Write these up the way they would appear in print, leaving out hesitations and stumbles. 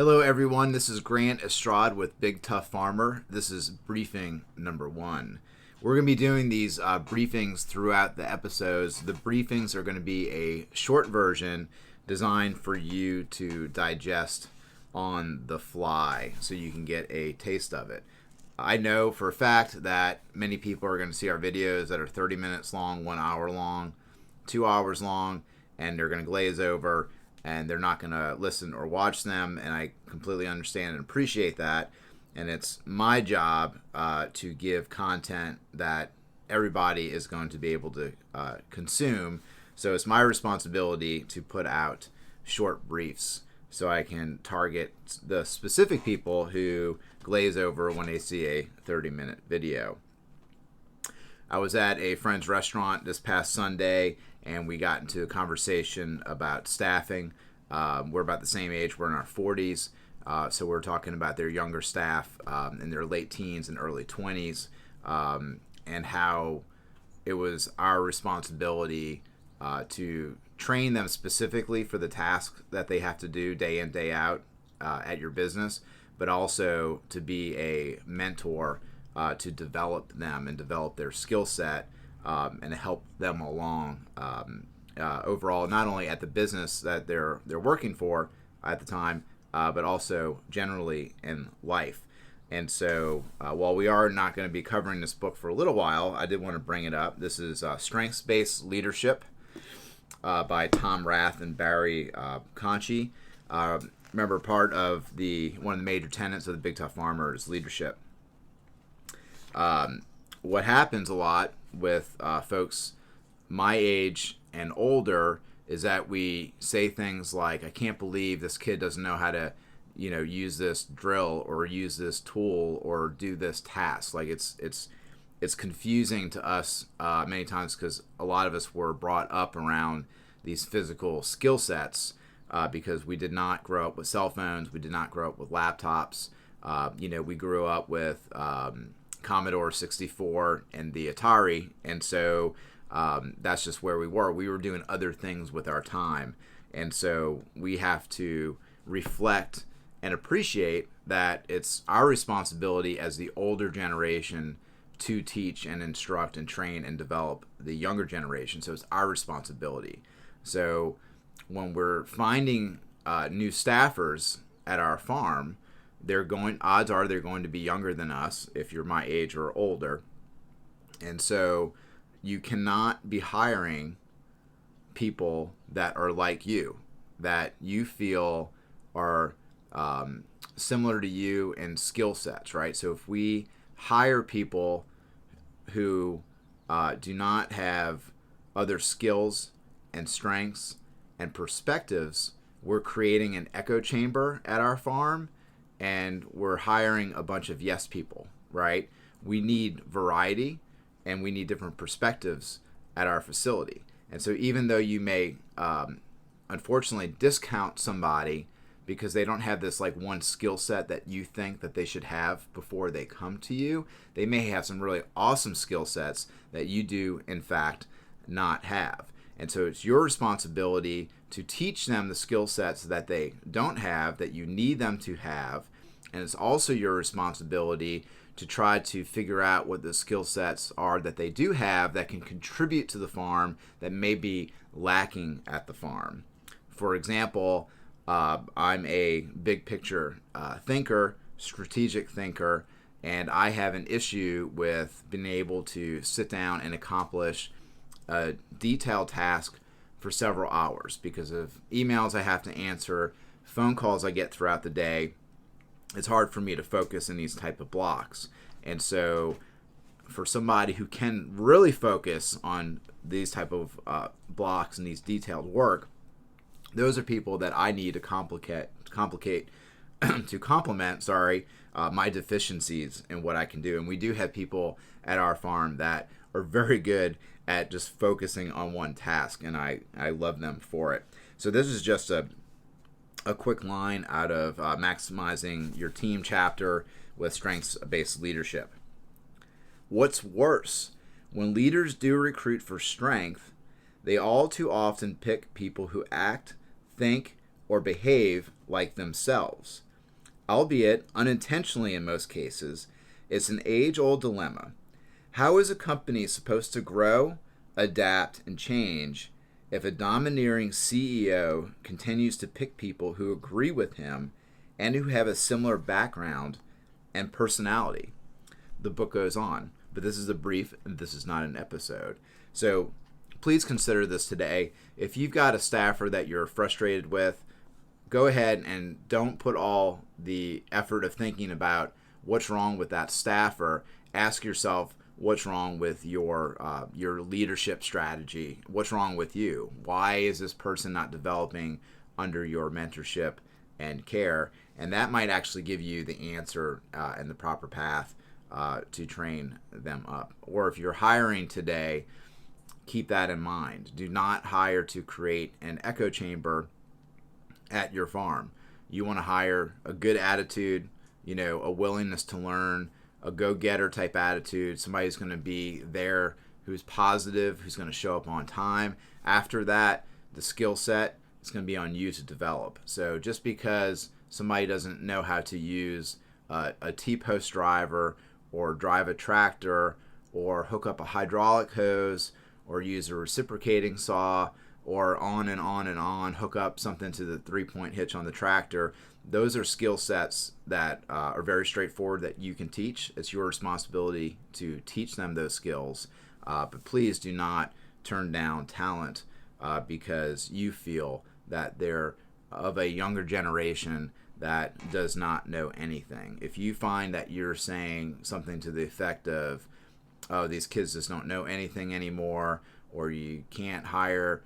Hello, everyone. This is Grant Estrad with Big Tough Farmer. This is briefing number 1. We're going to be doing these briefings throughout the episodes. The briefings are going to be a short version designed for you to digest on the fly so you can get a taste of it. I know for a fact that many people are going to see our videos that are 30 minutes long, 1 hour long, 2 hours long, and they're going to glaze over and they're not going to listen or watch them, and I completely understand and appreciate that. And it's my job to give content that everybody is going to be able to consume. So it's my responsibility to put out short briefs so I can target the specific people who glaze over when they see a 30-minute video. I was at a friend's restaurant this past Sunday, and we got into a conversation about staffing. We're about the same age. We're in our 40s, so we're talking about their younger staff in their late teens and early 20s, and how it was our responsibility to train them specifically for the task that they have to do day in, day out at your business, but also to be a mentor to develop them and develop their skill set and help them along overall, not only at the business that they're working for at the time, but also generally in life. And so while we are not going to be covering this book for a little while, I did want to bring it up. This is Strengths-Based Leadership by Tom Rath and Barry Conchie. Remember, part of one of the major tenets of the Big Tough Farmer is leadership. What happens a lot with folks my age and older is that we say things like, I can't believe this kid doesn't know how to, use this drill or use this tool or do this task. Like it's confusing to us many times because a lot of us were brought up around these physical skill sets because we did not grow up with cell phones. We did not grow up with laptops. We grew up with Commodore 64 and the Atari, and so that's just where we were. We were doing other things with our time, and so we have to reflect and appreciate that it's our responsibility as the older generation to teach and instruct and train and develop the younger generation. So it's our responsibility. So when we're finding new staffers at our farm, odds are they're going to be younger than us if you're my age or older. And so you cannot be hiring people that are like you, that you feel are similar to you in skill sets, right? So if we hire people who do not have other skills and strengths and perspectives, we're creating an echo chamber at our farm, and we're hiring a bunch of yes people, right? We need variety, and we need different perspectives at our facility. And so even though you may, unfortunately, discount somebody because they don't have this like one skill set that you think that they should have before they come to you, they may have some really awesome skill sets that you do, in fact, not have. And so it's your responsibility to teach them the skill sets that they don't have, that you need them to have. And it's also your responsibility to try to figure out what the skill sets are that they do have that can contribute to the farm that may be lacking at the farm. For example, I'm a big picture thinker, strategic thinker, and I have an issue with being able to sit down and accomplish a detailed task for several hours because of emails I have to answer, phone calls I get throughout the day. It's hard for me to focus in these type of blocks. And so for somebody who can really focus on these type of blocks and these detailed work, those are people that I need to complement my deficiencies in what I can do. And we do have people at our farm that are very good at just focusing on one task, and I love them for it. So this is just a quick line out of Maximizing Your Team chapter with Strengths-Based Leadership. What's worse, when leaders do recruit for strength, they all too often pick people who act, think, or behave like themselves. albeit unintentionally in most cases, it's an age-old dilemma. How is a company supposed to grow, adapt, and change if a domineering CEO continues to pick people who agree with him and who have a similar background and personality? The book goes on, but this is a brief and this is not an episode. So please consider this today. If you've got a staffer that you're frustrated with, go ahead and don't put all the effort of thinking about what's wrong with that staffer. Ask yourself, what's wrong with your leadership strategy? What's wrong with you? Why is this person not developing under your mentorship and care? And that might actually give you the answer and the proper path to train them up. Or if you're hiring today, keep that in mind. Do not hire to create an echo chamber at your farm. You want to hire a good attitude, a willingness to learn, a go-getter type attitude, somebody who's going to be there, who's positive, who's going to show up on time. After that, the skill set is going to be on you to develop. So just because somebody doesn't know how to use a T-post driver or drive a tractor or hook up a hydraulic hose or use a reciprocating saw or on and on and on, hook up something to the 3-point hitch on the tractor, those are skill sets that are very straightforward that you can teach. It's your responsibility to teach them those skills. But please do not turn down talent because you feel that they're of a younger generation that does not know anything. If you find that you're saying something to the effect of, oh, these kids just don't know anything anymore, or you can't hire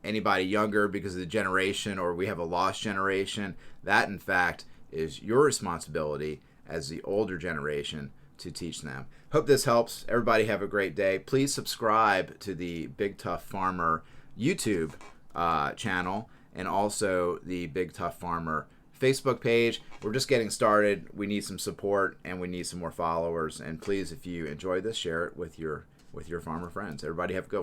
anybody younger because of the generation, or we have a lost generation, that in fact is your responsibility as the older generation to teach them. Hope this helps. Everybody have a great day. Please subscribe to the Big Tough Farmer YouTube channel and also the Big Tough Farmer Facebook page. We're just getting started. We need some support and we need some more followers. And please, if you enjoy this, share it with your farmer friends. Everybody have a good one.